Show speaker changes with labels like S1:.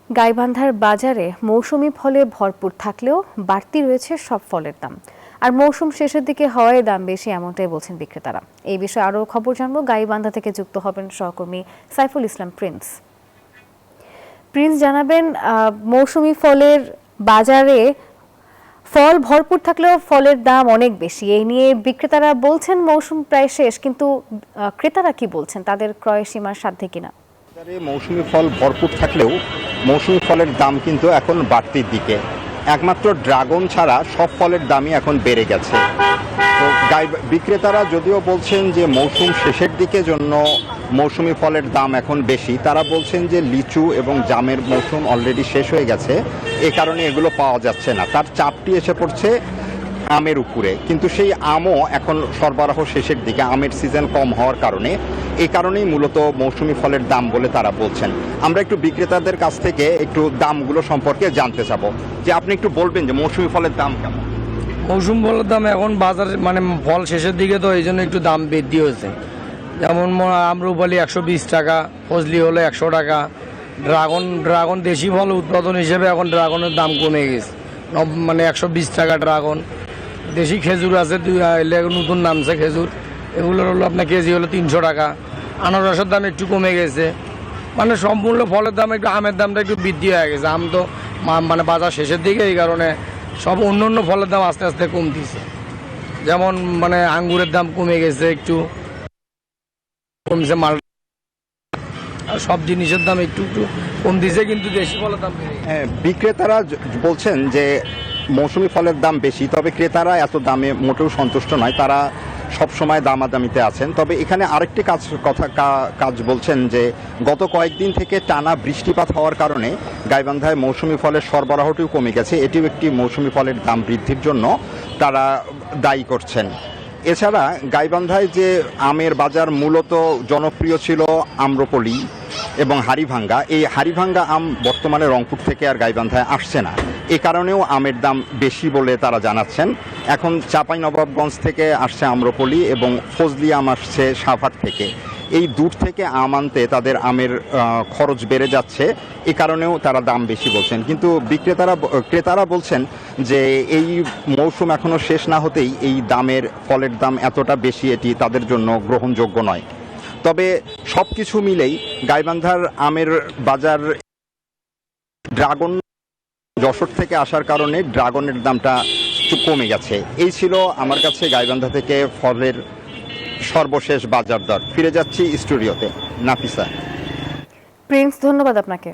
S1: গাইবান্ধার বাজারে মৌসুমি ফলে ভরপুর থাকলেও বাড়তি রয়েছে সব ফলের দাম। আর মৌসুম শেষের দিকে হওয়ায় দাম বেশি, এমনটাই বলছেন বিক্রেতারা। এই বিষয়ে আরও খবর জানবো, গাইবান্ধা থেকে যুক্ত হবেন সহকর্মী সাইফুল ইসলাম প্রিন্স জানাবেন মৌসুমি ফলের বাজারে ফল ভরপুর থাকলেও ফলের দাম অনেক বেশি। এই নিয়ে বিক্রেতারা বলছেন মৌসুম প্রায় শেষ, কিন্তু ক্রেতারা কি বলছেন, তাদের ক্রয় সীমার সাধ্যে কিনা?
S2: মৌসুমি ফল ভরপুর থাকলেও মৌসুমি ফলের দাম কিন্তু এখন বাড়তির দিকে। একমাত্র ড্রাগন ছাড়া সব ফলের দামই এখন বেড়ে গেছে। তো বিক্রেতারা যদিও বলছেন যে মৌসুম শেষের দিকে জন্য মৌসুমি ফলের দাম এখন বেশি, তারা বলছেন যে লিচু এবং জামের মৌসুম অলরেডি শেষ হয়ে গেছে, এ কারণে এগুলো পাওয়া যাচ্ছে না। তার চাপটি এসে পড়ছে আমের উপরে, কিন্তু সেই আমও এখন সরবরাহ শেষের দিকে, আমের সিজন কম হওয়ার কারণে। এই কারণেই মূলত মৌসুমি ফলের দাম বলে তারা বলছেন। আমরা একটু বিক্রেতাদের কাছ থেকে একটু দামগুলো সম্পর্কে জানতে চাবো, যে আপনি একটু বলবেন যে মৌসুমি ফলের দাম কেমন?
S3: মৌসুম ফলের দাম এখন বাজার ফল শেষের দিকে, তো এই জন্য একটু দাম বৃদ্ধি হয়েছে। যেমন আম্রপালি 120 টাকা, ফজলি হলো 100 টাকা। ড্রাগন দেশি ফল উৎপাদন হিসেবে এখন ড্রাগনের দাম কমে গেছে, 120 টাকা ড্রাগন। দেশি খেজুর আছে, নতুন নামছে খেজুর, এগুলোর হলো আপনার কেজি হলো 300 টাকা। আনারসের দাম একটু কমে গেছে, সম্পূর্ণ ফলের দাম একটু, আমের দামটা একটু বৃদ্ধি হয়ে গেছে। আম তো বাজার শেষের দিকে, এই কারণে সব অন্য ফলের দাম আস্তে আস্তে কমতেছে। যেমন আঙ্গুরের দাম কমে গেছে, একটু কমছে মাল, আর সব জিনিসের দাম একটু একটু কমতেছে, কিন্তু দেশি ফলের দাম বেড়ে গেছে।
S2: বিক্রেতারা বলছেন যে মৌসুমি ফলের দাম বেশি, তবে ক্রেতারা এত দামে মোটেও সন্তুষ্ট নয়, তারা সব সময় দামাদামিতে আছেন। তবে এখানে আরেকটি কাজ বলছেন যে গত কয়েকদিন থেকে টানা বৃষ্টিপাত হওয়ার কারণে গাইবান্ধায় মৌসুমি ফলের সরবরাহটিও কমে গেছে, এটিও একটি মৌসুমি ফলের দাম বৃদ্ধির জন্য তারা দায়ী করছেন। এছাড়া গাইবান্ধায় যে আমের বাজার মূলত জনপ্রিয় ছিল আম্রপলি এবং হাড়িভাঙ্গা, এই হাড়িভাঙ্গা আম বর্তমানে রংপুর থেকে আর গাইবান্ধায় আসছে না, এ কারণেও আমের দাম বেশি বলে তারা জানাচ্ছেন। এখন চাঁপাইনবাবগঞ্জ থেকে আসছে আম্রপলি এবং ফজলি আম আসছে সাভার থেকে। এই দূর থেকে আম আনতে তাদের আমের খরচ বেড়ে যাচ্ছে, এ কারণেও তারা দাম বেশি বলছেন। কিন্তু ক্রেতারা বলছেন যে এই মৌসুম এখনও শেষ না হতেই এই ফলের দাম এতটা বেশি, এটি তাদের জন্য গ্রহণযোগ্য নয়। তবে সব কিছু মিলেই গাইবান্ধার আমের বাজার, ড্রাগন যশোর থেকে আসার কারণে ড্রাগনের দামটা একটু কমে গেছে। এই ছিল আমার কাছে গাইবান্ধা থেকে ফলের সর্বশেষ বাজার দর। ফিরে যাচ্ছি স্টুডিওতে। নাফিসা।
S1: প্রিন্স, ধন্যবাদ আপনাকে।